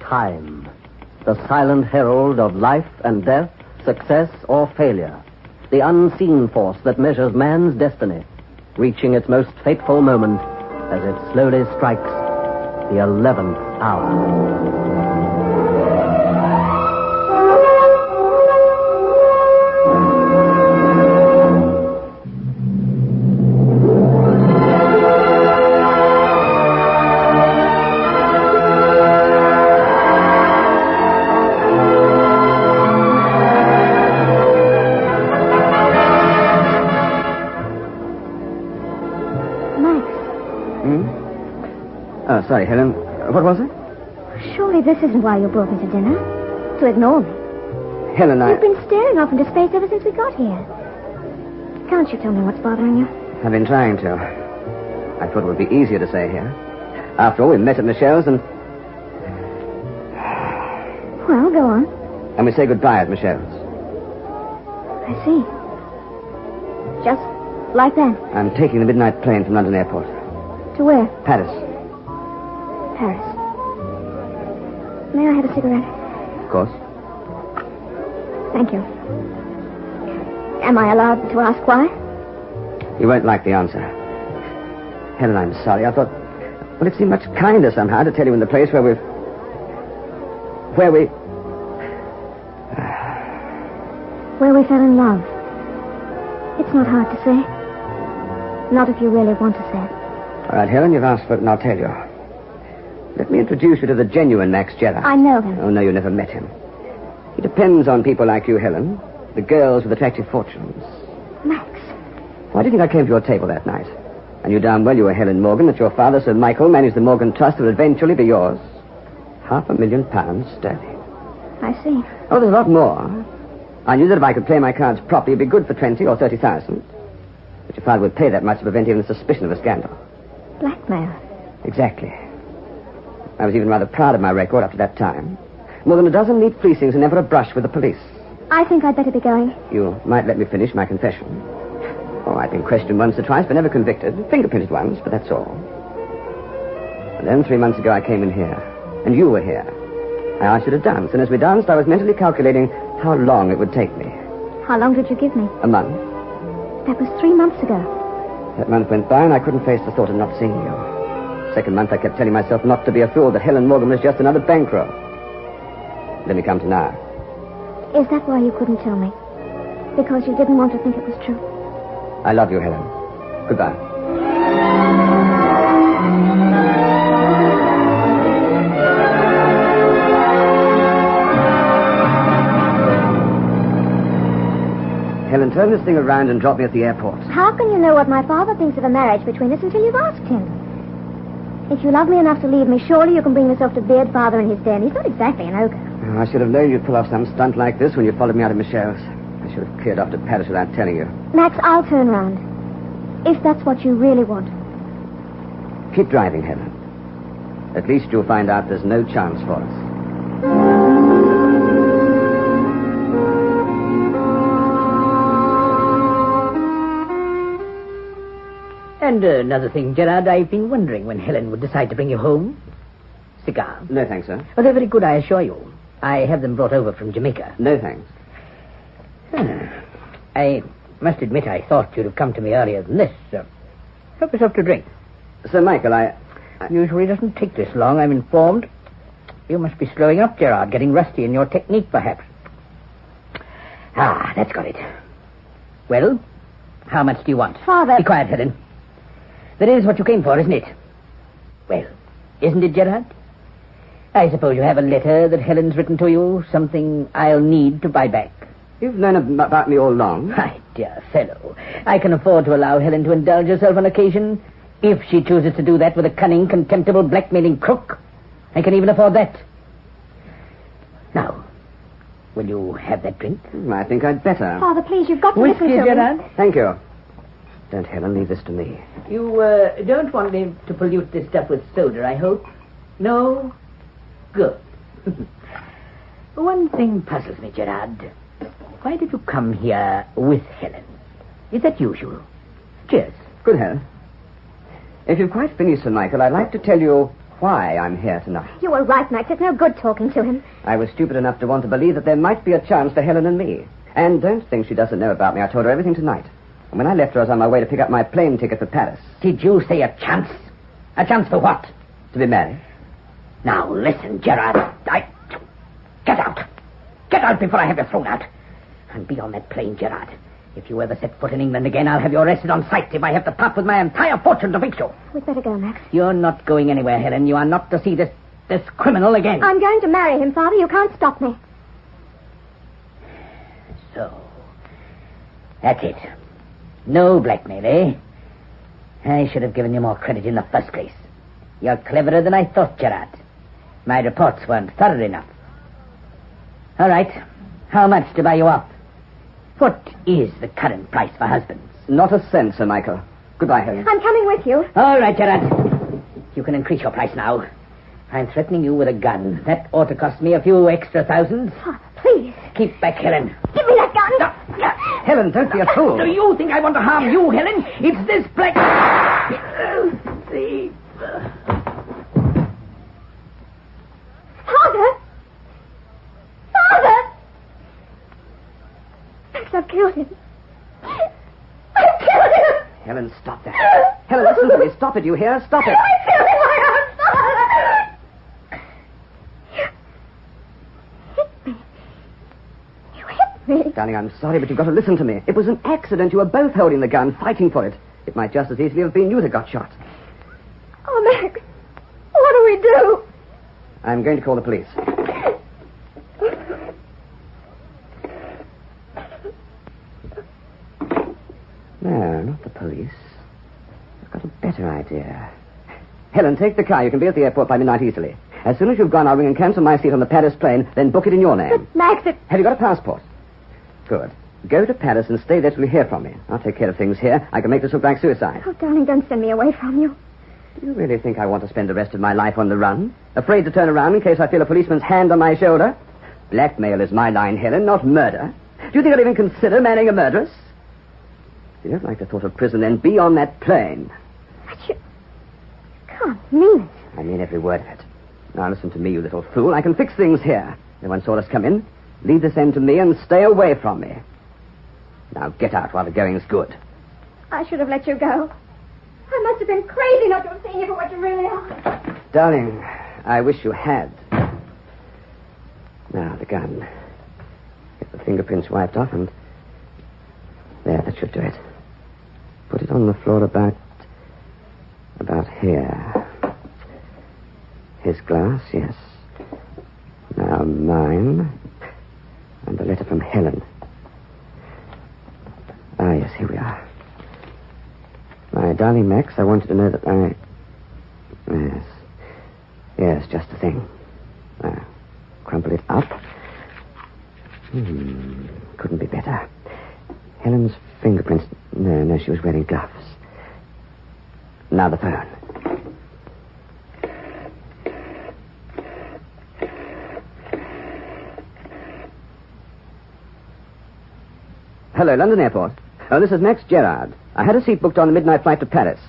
Time, the silent herald of life and death, success or failure. The unseen force that measures man's destiny, reaching its most fateful moment as it slowly strikes the 11th hour. Sorry, Helen. What was it? Surely this isn't why you brought me to dinner. To ignore me. Helen, You've been staring off into space ever since we got here. Can't you tell me what's bothering you? I've been trying to. I thought it would be easier to say here. After all, we met at Michelle's and... Well, go on. And we say goodbye at Michelle's. I see. Just like that. I'm taking the midnight plane from London Airport. To where? Paris. Paris. May I have a cigarette? Of course. Thank you. Am I allowed to ask why? You won't like the answer. Helen, I'm sorry. I thought... Well, it seemed much kinder somehow to tell you in the place where we... Where we fell in love. It's not hard to say. Not if you really want to say it. All right, Helen, you've asked for it and I'll tell you. Let me introduce you to the genuine Max Gerard. I know him. Oh, no, you never met him. He depends on people like you, Helen. The girls with attractive fortunes. Max. Why do you think I came to your table that night? I knew darn well you were Helen Morgan, that your father, Sir Michael, managed the Morgan Trust that would eventually be yours. £500,000 sterling. I see. Oh, there's a lot more. I knew that if I could play my cards properly, it'd be good for 20 or 30,000. But your father would pay that much to prevent even the suspicion of a scandal. Blackmail. Exactly. I was even rather proud of my record up to that time. More than a dozen neat fleecings and never a brush with the police. I think I'd better be going. You might let me finish my confession. Oh, I've been questioned once or twice, but never convicted. Fingerprinted once, but that's all. And then 3 months ago I came in here, and you were here. I asked you to dance, and as we danced, I was mentally calculating how long it would take me. How long did you give me? A month. That was 3 months ago. That month went by, and I couldn't face the thought of not seeing you. Second month, I kept telling myself not to be a fool, that Helen Morgan was just another bankroll. Then we come to now. Is that why you couldn't tell me? Because you didn't want to think it was true? I love you, Helen. Goodbye. Helen, turn this thing around and drop me at the airport. How can you know what my father thinks of a marriage between us until you've asked him? If you love me enough to leave me, surely you can bring yourself to beard father in his den. He's not exactly an ogre. Oh, I should have known you'd pull off some stunt like this when you followed me out of Michelle's. I should have cleared off to Paris without telling you. Max, I'll turn round. If that's what you really want. Keep driving, Helen. At least you'll find out there's no chance for us. And another thing, Gerard, I've been wondering when Helen would decide to bring you home. Cigar? No, thanks, sir. Oh, they're very good, I assure you. I have them brought over from Jamaica. No, thanks. I must admit I thought you'd have come to me earlier than this. Help yourself to drink. Sir Michael, I... Usually doesn't take this long, I'm informed. You must be slowing up, Gerard, getting rusty in your technique, perhaps. Ah, that's got it. Well, how much do you want? Father... Be quiet, Helen. That is what you came for, isn't it? Well, isn't it, Gerard? I suppose you have a letter that Helen's written to you, something I'll need to buy back. You've known about me all along. My dear fellow, I can afford to allow Helen to indulge herself on occasion, if she chooses to do that with a cunning, contemptible, blackmailing crook. I can even afford that. Now, will you have that drink? I think I'd better. Father, please, you've got to Whiskey, listen to Gerard? me. Thank you. Don't, Helen, leave this to me. You don't want me to pollute this stuff with soda, I hope? No? Good. One thing puzzles me, Gerard. Why did you come here with Helen? Is that usual? Cheers. Good, Helen. If you've quite finished, Sir Michael, I'd like to tell you why I'm here tonight. You were right, Max. It's no good talking to him. I was stupid enough to want to believe that there might be a chance for Helen and me. And don't think she doesn't know about me. I told her everything tonight. And when I left her, I was on my way to pick up my plane ticket for Paris. Did you say a chance? A chance for what? To be married. Now, listen, Gerard. Get out. Get out before I have you thrown out. And be on that plane, Gerard. If you ever set foot in England again, I'll have you arrested on sight if I have to part with my entire fortune to fix you. We'd better go, Max. You're not going anywhere, Helen. You are not to see this criminal again. I'm going to marry him, Father. You can't stop me. So, that's it. No blackmail, eh? I should have given you more credit in the first place. You're cleverer than I thought, Gerard. My reports weren't thorough enough. All right. How much to buy you off? What is the current price for husbands? Not a cent, Sir Michael. Goodbye, Helen. I'm coming with you. All right, Gerard. You can increase your price now. I'm threatening you with a gun. That ought to cost me a few extra thousands. Father, please. Keep back, Helen. Give me that gun. No. Helen, don't be a fool. Do you think I want to harm you, Helen? It's this black... See... Father! Father! Max, I've killed him. I've killed him! Helen, stop that. Helen, listen to me. Stop it, you hear? Stop it. I killed my own father! You hit me. You hit me. Darling, I'm sorry, but you've got to listen to me. It was an accident. You were both holding the gun, fighting for it. It might just as easily have been you that got shot. Oh, Max. What do we do? I'm going to call the police. No, not the police. I've got a better idea. Helen, take the car. You can be at the airport by midnight easily. As soon as you've gone, I'll ring and cancel my seat on the Paris plane, then book it in your name. But, Max, it... Have you got a passport? Good. Go to Paris and stay there till you hear from me. I'll take care of things here. I can make this look like suicide. Oh, darling, don't send me away from you. Do you really think I want to spend the rest of my life on the run? Afraid to turn around in case I feel a policeman's hand on my shoulder? Blackmail is my line, Helen, not murder. Do you think I'd even consider marrying a murderess? If you don't like the thought of prison, then be on that plane. But you can't mean it. I mean every word of it. Now listen to me, you little fool. I can fix things here. No one saw us come in. Leave this end to me and stay away from me. Now get out while the going's good. I should have let you go. I must have been crazy not to have seen you for what you really are. Darling, I wish you had. Now, the gun. Get the fingerprints wiped off and... There, that should do it. Put it on the floor about here. His glass, yes. Now mine. And a letter from Helen. Ah, yes, here we are. My darling Max, I wanted to know that I... Yes. Yes, just the thing. Now, crumple it up. Couldn't be better. Helen's fingerprints... No, she was wearing gloves. Now the phone. Hello, London Airport. Oh, this is Max Gerard. I had a seat booked on the midnight flight to Paris.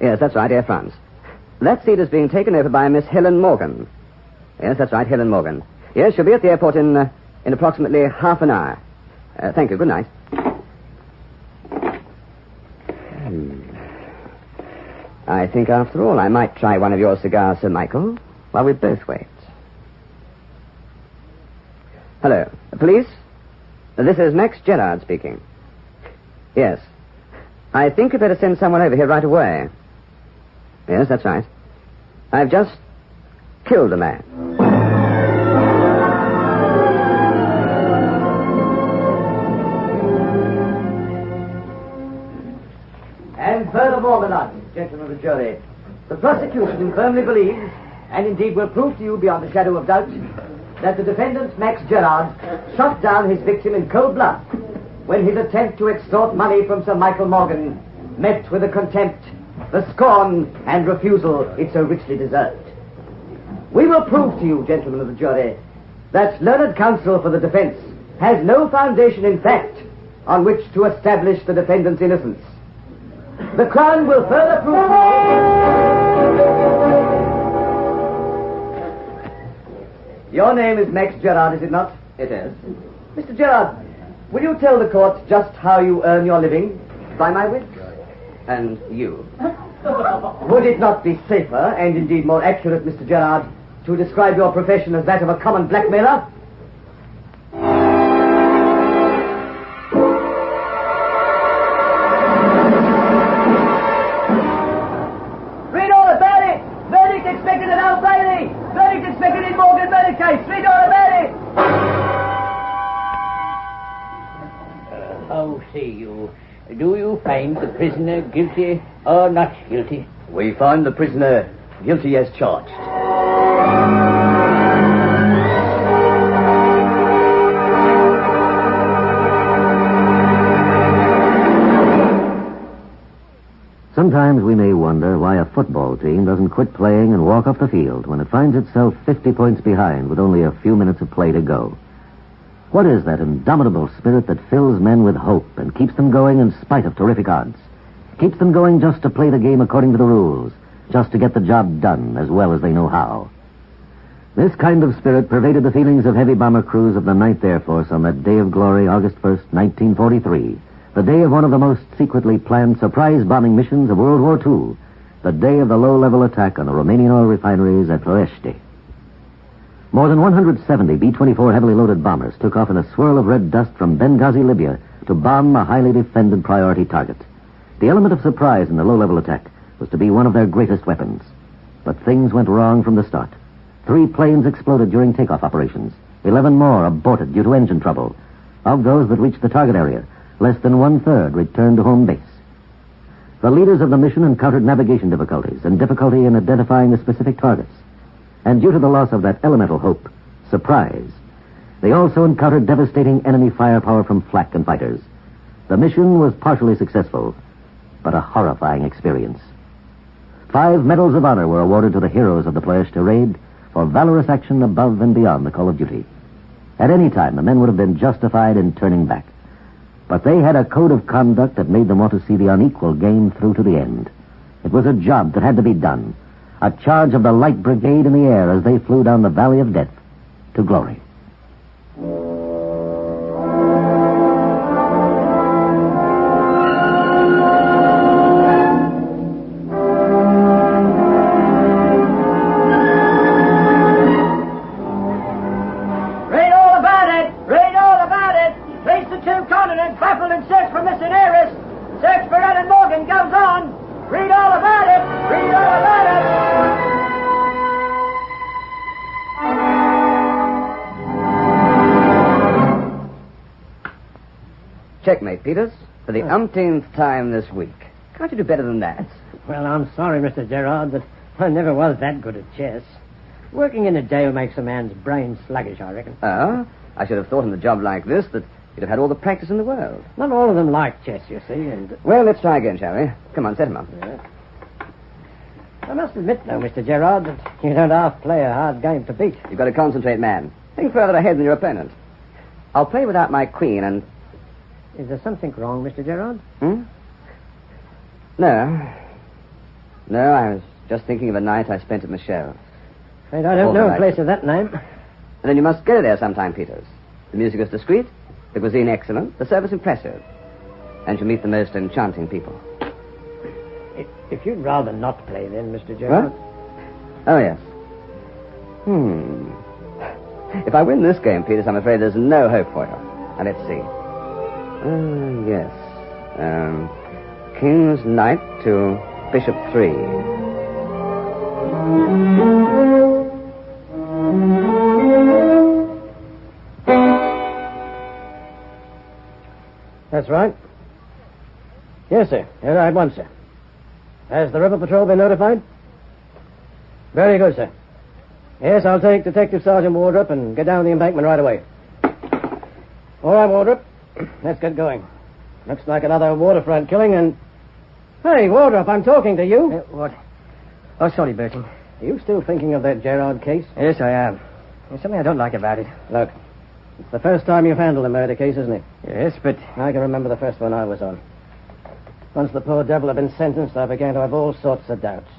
Yes, that's right, Air France. That seat is being taken over by Miss Helen Morgan. Yes, that's right, Helen Morgan. Yes, she'll be at the airport in approximately half an hour. Thank you. Good night. I think, after all, I might try one of your cigars, Sir Michael, while we both wait. Hello. Police? This is Max Gerard speaking. Yes. I think you'd better send someone over here right away. Yes, that's right. I've just killed a man. And furthermore, my lord, gentlemen of the jury, the prosecution firmly believes, and indeed will prove to you beyond a shadow of doubt, that the defendant, Max Gerard, shot down his victim in cold blood when his attempt to extort money from Sir Michael Morgan met with the contempt, the scorn, and refusal it so richly deserved. We will prove to you, gentlemen of the jury, that learned counsel for the defense has no foundation in fact on which to establish the defendant's innocence. The Crown will further prove to you... Your name is Max Gerard, is it not? It is. Mr. Gerard, will you tell the court just how you earn your living? By my wits. And you. Would it not be safer, and indeed more accurate, Mr. Gerard, to describe your profession as that of a common blackmailer? Read all about it! Verdict expected at Old Bailey! Verdict expected in Morgan murder case! Read all about it! How say you? Do you find the prisoner guilty or not guilty? We find the prisoner guilty as charged. Sometimes we may wonder why a football team doesn't quit playing and walk off the field when it finds itself 50 points behind with only a few minutes of play to go. What is that indomitable spirit that fills men with hope and keeps them going in spite of terrific odds? Keeps them going just to play the game according to the rules, just to get the job done as well as they know how. This kind of spirit pervaded the feelings of heavy bomber crews of the 9th Air Force on that day of glory, August 1st, 1943, the day of one of the most secretly planned surprise bombing missions of World War II, the day of the low-level attack on the Romanian oil refineries at Ploiești. More than 170 B-24 heavily loaded bombers took off in a swirl of red dust from Benghazi, Libya, to bomb a highly defended priority target. The element of surprise in the low-level attack was to be one of their greatest weapons. But things went wrong from the start. 3 planes exploded during takeoff operations. 11 more aborted due to engine trouble. Of those that reached the target area, less than 1/3 returned to home base. The leaders of the mission encountered navigation difficulties and difficulty in identifying the specific targets. And due to the loss of that elemental hope, surprise, they also encountered devastating enemy firepower from flak and fighters. The mission was partially successful, but a horrifying experience. 5 medals of honor were awarded to the heroes of the Ploiești raid for valorous action above and beyond the call of duty. At any time, the men would have been justified in turning back. But they had a code of conduct that made them want to see the unequal game through to the end. It was a job that had to be done. A charge of the Light Brigade in the air as they flew down the Valley of Death to glory. Read all about it! Read all about it! Trace the 2 continents, baffled and search for missing heiress. Search for Ellen Morgan goes on. Read all about it! Read all about it! Checkmate, Peters. For the umpteenth time this week. Can't you do better than that? Well, I'm sorry, Mr. Gerard, but I never was that good at chess. Working in a jail makes a man's brain sluggish, I reckon. Oh? I should have thought in a job like this that you'd have had all the practice in the world. Not all of them like chess, you see, and... Well, let's try again, shall we? Come on, set him up. Yeah. I must admit, though, Mr. Gerard, that you don't half play a hard game to beat. You've got to concentrate, man. Think further ahead than your opponent. I'll play without my queen and... Is there something wrong, Mr. Gerard? No. No, I was just thinking of a night I spent at Michelle's. Afraid I don't know a place of that name. And then you must go there sometime, Peters. The music is discreet, the cuisine excellent, the service impressive. And you meet the most enchanting people. If you'd rather not play, then, Mr. Gerard. What? Oh, yes. If I win this game, Peters, I'm afraid there's no hope for you. Now, let's see. Yes. King's Knight to Bishop 3. That's right. Yes, sir. Here I want, sir. Has the River Patrol been notified? Very good, sir. Yes, I'll take Detective Sergeant Wardrop and get down the embankment right away. All right, Wardrop. Let's get going. Looks like another waterfront killing and... Hey, Wardrop, I'm talking to you. What? Oh, sorry, Bertie. Are you still thinking of that Gerard case? Yes, I am. There's something I don't like about it. Look, it's the first time you've handled a murder case, isn't it? Yes, but... I can remember the first one I was on. Once the poor devil had been sentenced, I began to have all sorts of doubts.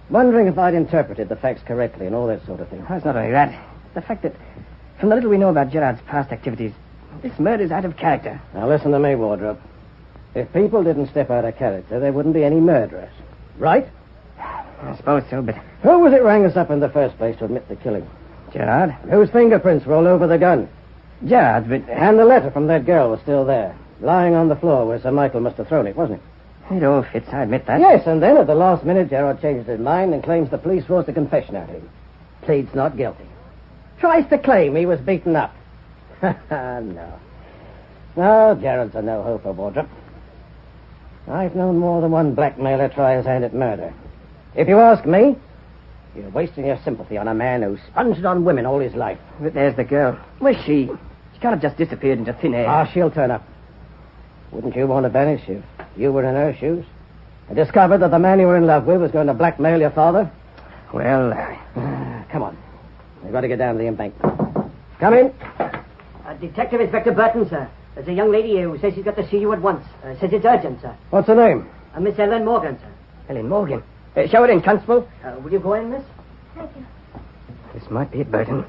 Wondering if I'd interpreted the facts correctly and all that sort of thing. It's not only that. the fact that, from the little we know about Gerard's past activities, this murder's out of character. Now, listen to me, Wardrop. If people didn't step out of character, there wouldn't be any murderers. Right? I suppose so, but Who was it rang us up in the first place to admit the killing? Gerard? Whose fingerprints were all over the gun? Gerard's, but... And the letter from that girl was still there, lying on the floor where Sir Michael must have thrown it, wasn't it? It all fits, I admit that. Yes, and then at the last minute, Gerard changed his mind and claims the police forced a confession out of him. Pleads not guilty. Tries to claim he was beaten up. No. No, Gerard's a no-hoper, Wardrop. I've known more than one blackmailer try his hand at murder. If you ask me, you're wasting your sympathy on a man who sponged on women all his life. But there's the girl. Where's she? She can't have just disappeared into thin air. Ah, she'll turn up. Wouldn't you want to vanish if you were in her shoes? And discovered that the man you were in love with was going to blackmail your father? Well, Come on. We've got to get down to the embankment. Come in. Detective Inspector Burton, sir. There's a young lady here who says she's got to see you at once. Says it's urgent, sir. What's her name? Miss Ellen Morgan, sir. Ellen Morgan. Show her in, Constable. Will you go in, miss? Thank you. This might be it, Burton.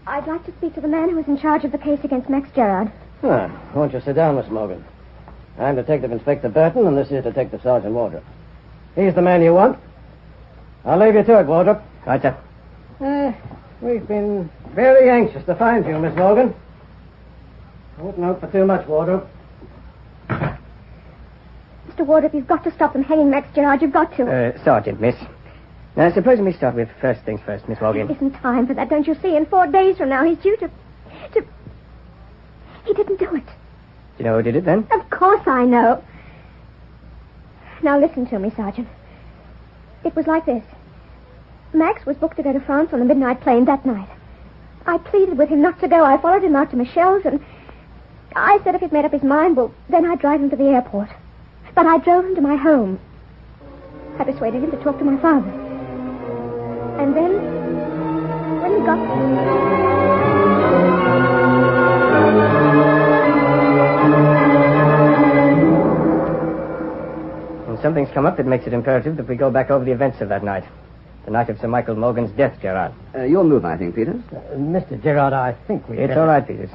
I'd like to speak to the man who was in charge of the case against Max Gerard. Won't you sit down, Miss Morgan? I'm Detective Inspector Burton, and this is Detective Sergeant Wardrop. He's the man you want. I'll leave you to it, Wardrop. Right, sir. We've been very anxious to find you, Miss Morgan. I wouldn't hope for too much, Wardrop. Mr. Wardrop, you've got to stop them hanging Max Gerard. You've got to. Sergeant, miss. Now, suppose we start with first things first, Miss Morgan. There isn't time for that, don't you see? In 4 days from now, he's due to... He didn't do it. Do you know who did it, then? Of course I know. Now listen to me, Sergeant. It was like this. Max was booked to go to France on the midnight plane that night. I pleaded with him not to go. I followed him out to Michelle's, and I said if he'd made up his mind, well, then I'd drive him to the airport. But I drove him to my home. I persuaded him to talk to my father. And then, when he got And something's come up that makes it imperative that we go back over the events of that night. The night of Sir Michael Morgan's death, Gerard. Your move, I think, Peters. Mr. Gerard, I think we... It's all right, Peters.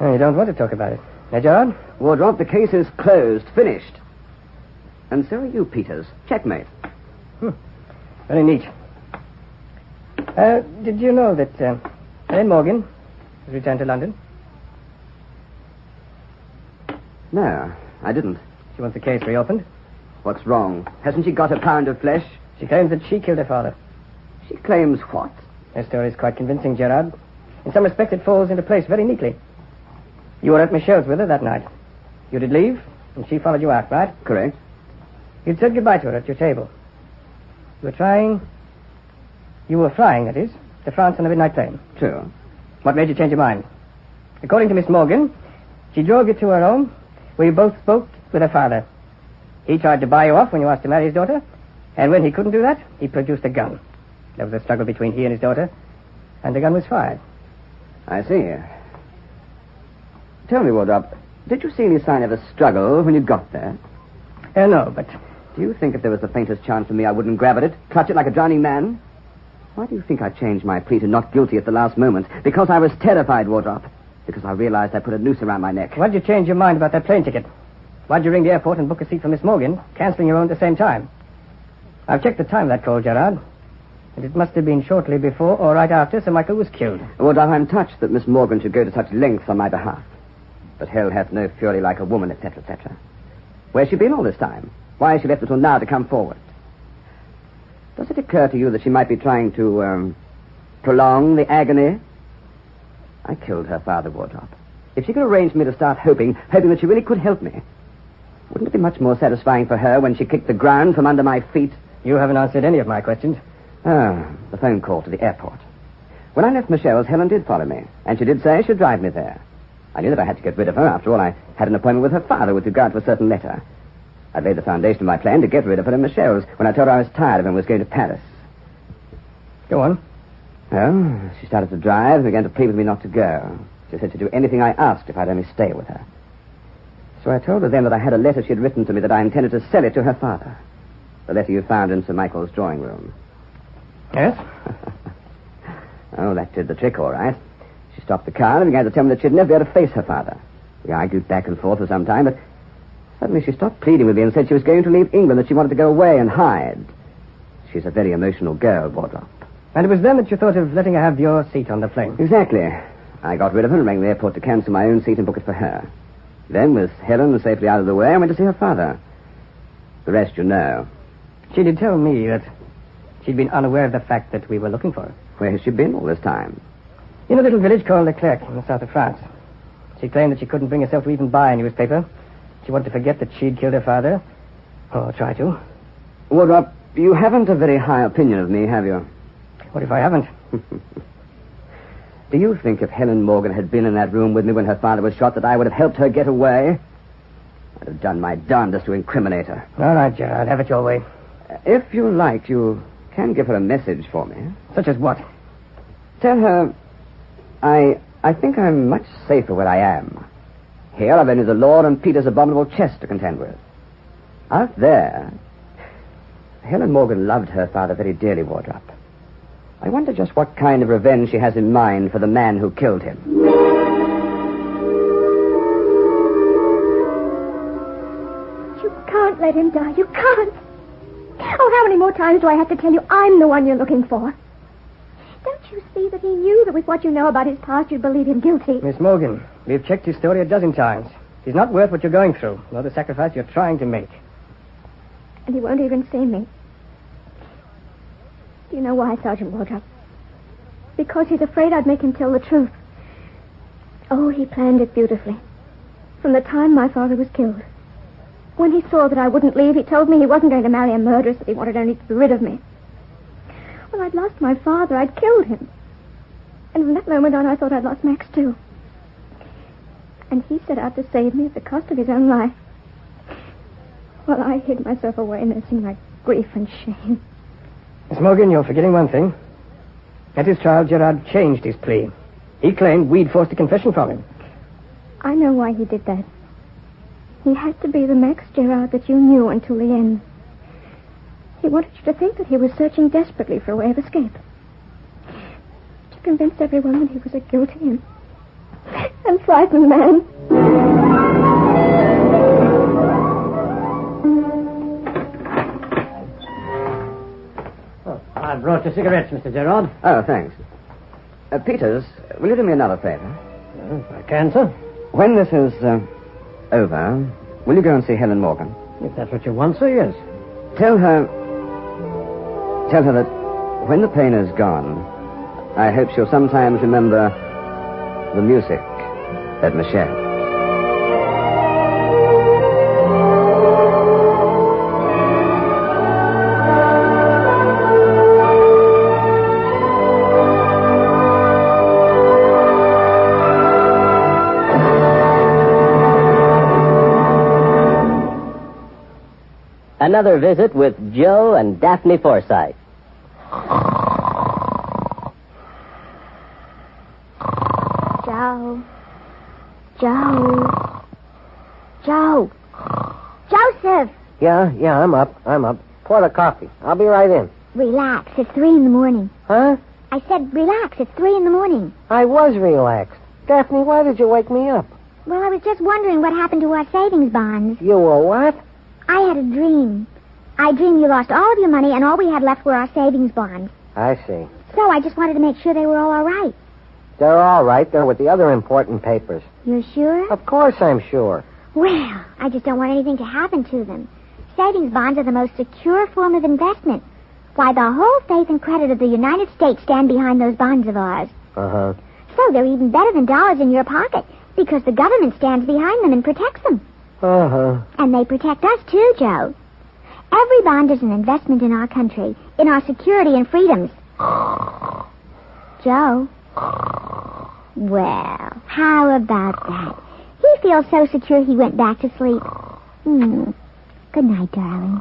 Oh, you don't want to talk about it. Now, Gerard? Wardrop, the case is closed, finished. And so are you, Peters. Checkmate. Very neat. Did you know that Ellen Morgan has returned to London? No, I didn't. She wants the case reopened. What's wrong? Hasn't she got a pound of flesh? She claims that she killed her father. She claims what? Her story is quite convincing, Gerard. In some respect, it falls into place very neatly. You were at Michelle's with her that night. You did leave, and she followed you out, right? Correct. You'd said goodbye to her at your table. You were flying, that is, to France on a midnight plane. True. What made you change your mind? According to Miss Morgan, she drove you to her home, where you both spoke with her father. He tried to buy you off when you asked to marry his daughter, and when he couldn't do that, he produced a gun. There was a struggle between he and his daughter, and the gun was fired. I see. Tell me, Wardrop, did you see any sign of a struggle when you got there? No, but... Do you think if there was the faintest chance for me I wouldn't grab at it, clutch it like a drowning man? Why do you think I changed my plea to not guilty at the last moment? Because I was terrified, Wardrop. Because I realized I put a noose around my neck. Why'd you change your mind about that plane ticket? Why'd you ring the airport and book a seat for Miss Morgan, cancelling your own at the same time? I've checked the time of that call, Gerard. And it must have been shortly before or right after Sir Michael was killed. Wardrop, I'm touched that Miss Morgan should go to such lengths on my behalf. But hell hath no fury like a woman, etc., etc. Where's she been all this time? Why has she left until now to come forward? Does it occur to you that she might be trying to, prolong the agony? I killed her father, Wardrop. If she could arrange for me to start hoping that she really could help me, wouldn't it be much more satisfying for her when she kicked the ground from under my feet? You haven't answered any of my questions. The phone call to the airport. When I left Michelle's, Helen did follow me, and she did say she'd drive me there. I knew that I had to get rid of her. After all, I had an appointment with her father with regard to a certain letter. I'd laid the foundation of my plan to get rid of her in Michelle's when I told her I was tired of her and was going to Paris. Go on. Well, she started to drive and began to plead with me not to go. She said she'd do anything I asked if I'd only stay with her. So I told her then that I had a letter she'd written to me that I intended to sell it to her father. The letter you found in Sir Michael's drawing room. Yes? Oh, that did the trick, all right. She stopped the car and began to tell me that she'd never be able to face her father. We argued back and forth for some time, but suddenly she stopped pleading with me and said she was going to leave England, that she wanted to go away and hide. She's a very emotional girl, Wardrop. And it was then that you thought of letting her have your seat on the plane. Exactly. I got rid of her and rang the airport to cancel my own seat and book it for her. Then, with Helen safely out of the way, I went to see her father. The rest you know. She did tell me that she'd been unaware of the fact that we were looking for her. Where has she been all this time? In a little village called Leclerc in the south of France. She claimed that she couldn't bring herself to even buy a newspaper. She wanted to forget that she'd killed her father. Or try to. Wardrop, you haven't a very high opinion of me, have you? What if I haven't? Do you think if Helen Morgan had been in that room with me when her father was shot that I would have helped her get away? I'd have done my darndest to incriminate her. All right, Gerard, have it your way. If you like, you can give her a message for me. Such as what? Tell her I think I'm much safer where I am. Here I've only the law and Peter's abominable chest to contend with. Out there, Helen Morgan loved her father very dearly, Wardrop. I wonder just what kind of revenge she has in mind for the man who killed him. You can't let him die. You can't. Oh, how many more times do I have to tell you I'm the one you're looking for? Don't you see that he knew that with what you know about his past, you'd believe him guilty? Miss Morgan, we've checked his story a dozen times. He's not worth what you're going through, nor the sacrifice you're trying to make. And he won't even see me. Do you know why, Sergeant Wardrop? Because he's afraid I'd make him tell the truth. Oh, he planned it beautifully. From the time my father was killed. When he saw that I wouldn't leave, he told me he wasn't going to marry a murderess, that he wanted only to be rid of me. When I'd lost my father, I'd killed him. And from that moment on, I thought I'd lost Max, too. And he set out to save me at the cost of his own life. While I hid myself away, nursing my grief and shame. Miss Morgan, you're forgetting one thing. At his trial, Gerard changed his plea. He claimed we'd forced a confession from him. I know why he did that. He had to be the Max Gerard that you knew until the end. He wanted you to think that he was searching desperately for a way of escape. To convince everyone that he was a guilty and frightened man. I brought you cigarettes, Mr. Gerard. Oh, thanks. Peters, will you do me another favor? If I can, sir. When this is over, will you go and see Helen Morgan? If that's what you want, sir, yes. Tell her that when the pain is gone, I hope she'll sometimes remember the music at Michelle. Another visit with Joe and Daphne Forsythe. Joe. Joseph! Yeah, I'm up. Pour the coffee. I'll be right in. Relax, it's 3 a.m. Huh? I said relax, it's 3 a.m. I was relaxed. Daphne, why did you wake me up? Well, I was just wondering what happened to our savings bonds. You were what? I had a dream. I dreamed you lost all of your money and all we had left were our savings bonds. I see. So I just wanted to make sure they were all right. They're all right. They're with the other important papers. You're sure? Of course I'm sure. Well, I just don't want anything to happen to them. Savings bonds are the most secure form of investment. Why, the whole faith and credit of the United States stand behind those bonds of ours. Uh-huh. So they're even better than dollars in your pocket because the government stands behind them and protects them. Uh-huh. And they protect us, too, Joe. Every bond is an investment in our country, in our security and freedoms. Joe? Well, how about that? He feels so secure he went back to sleep. Good night, darling.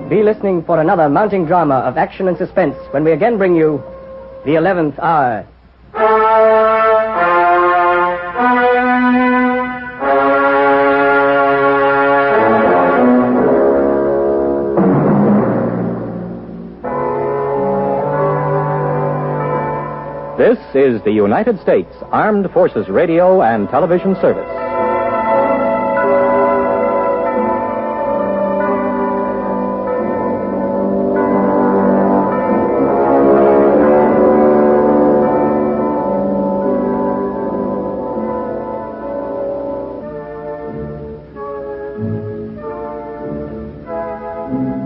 Be listening for another mounting drama of action and suspense when we again bring you The 11th Hour. This is the United States Armed Forces Radio and Television Service. Thank you.